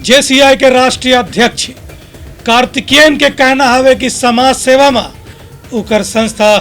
JCI के राष्ट्रीय अध्यक्ष कार्तिकेयन के कहना हवे कि समाज सेवा में उकर संस्था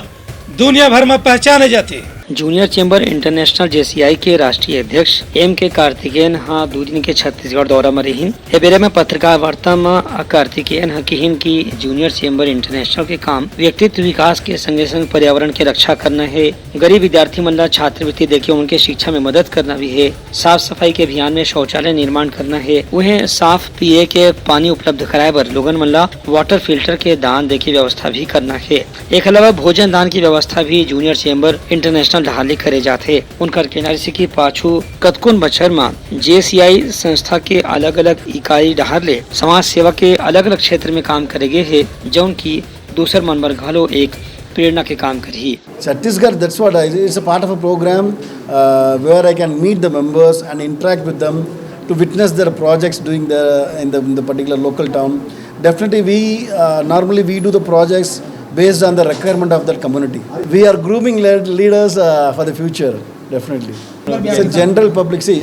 दुनिया भर में पहचाने जाती। जूनियर चेंबर इंटरनेशनल जेसीआई के राष्ट्रीय अध्यक्ष एम के कार्तिकेयन हाँ 2 दिन के छत्तीसगढ़ दौरा में रहीन। ए बेरे में पत्रकार वार्ता में कार्तिकेयन कहिन की जूनियर चेंबर इंटरनेशनल के काम व्यक्तित्व विकास के संगे संग पर्यावरण के रक्षा करना है, गरीब विद्यार्थी मन ला छात्रवृत्ति देके उनके शिक्षा में मदद करना भी है, साफ सफाई के अभियान में शौचालय निर्माण करना है, उन्हें साफ पिए के पानी उपलब्ध कराए बर लोगन मन ला वाटर फिल्टर के दान देके व्यवस्था भी करना है। एक अलावा भोजन दान की व्यवस्था भी जूनियर चेंबर इंटरनेशनल ढहाली करे जाते। उनकर कहना की पाछू कतकुन बछर में जेसीआई संस्था के अलग अलग इकाई डहार ले समाज सेवा के अलग अलग क्षेत्र में काम करेगे है, जौन की दूसर मन बर घलो एक प्रेरणा के काम करी। Chhattisgarh, that's what it's a part of a program where I can meet the members and interact with them to witness their projects doing in the particular local town. Definitely, we normally we do the projects based on the requirement of that community. We are grooming leaders for the future, definitely. It's a general public, see,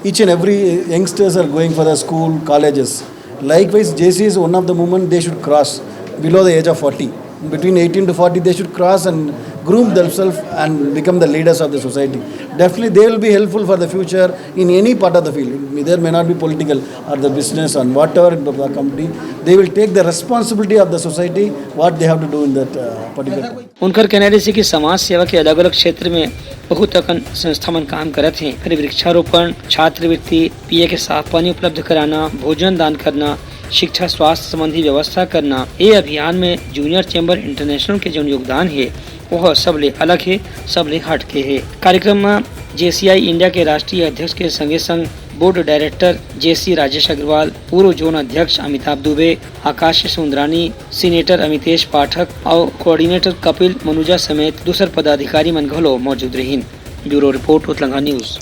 each and every youngsters are going for the school, colleges. Likewise, JC is one of the movement they should cross below the age of 40. Between 18 to 40, they should cross and groom themselves and become the leaders of the society. Definitely, they will be helpful for the future in any part of the field. There may not be political or the business and whatever the company. They will take the responsibility of the society, what they have to do in that particular time. उनकर कहने से कि समाज सेवा के अलग अलग क्षेत्र में बहुत अकन संस्था मन काम करत हैं। फिर वृक्षारोपण, छात्रवृत्ति, पिए के साफ पानी उपलब्ध कराना, भोजन दान करना, शिक्षा स्वास्थ्य संबंधी व्यवस्था करना। ये अभियान में जूनियर चेंबर इंटरनेशनल के जो योगदान है वह सबले अलग है, सबले हट के है। कार्यक्रम में जेसीआई इंडिया के राष्ट्रीय अध्यक्ष के संगे संग बोर्ड डायरेक्टर जेसी राजेश अग्रवाल, पूर्व जोन अध्यक्ष अमिताभ दुबे, आकाश सुंदरानी, सीनेटर अमितेश पाठक और कोऑर्डिनेटर कपिल मनुजा समेत दूसर पदाधिकारी मन घलो मौजूद रहीन। ब्यूरो रिपोर्ट उतलंगा न्यूज।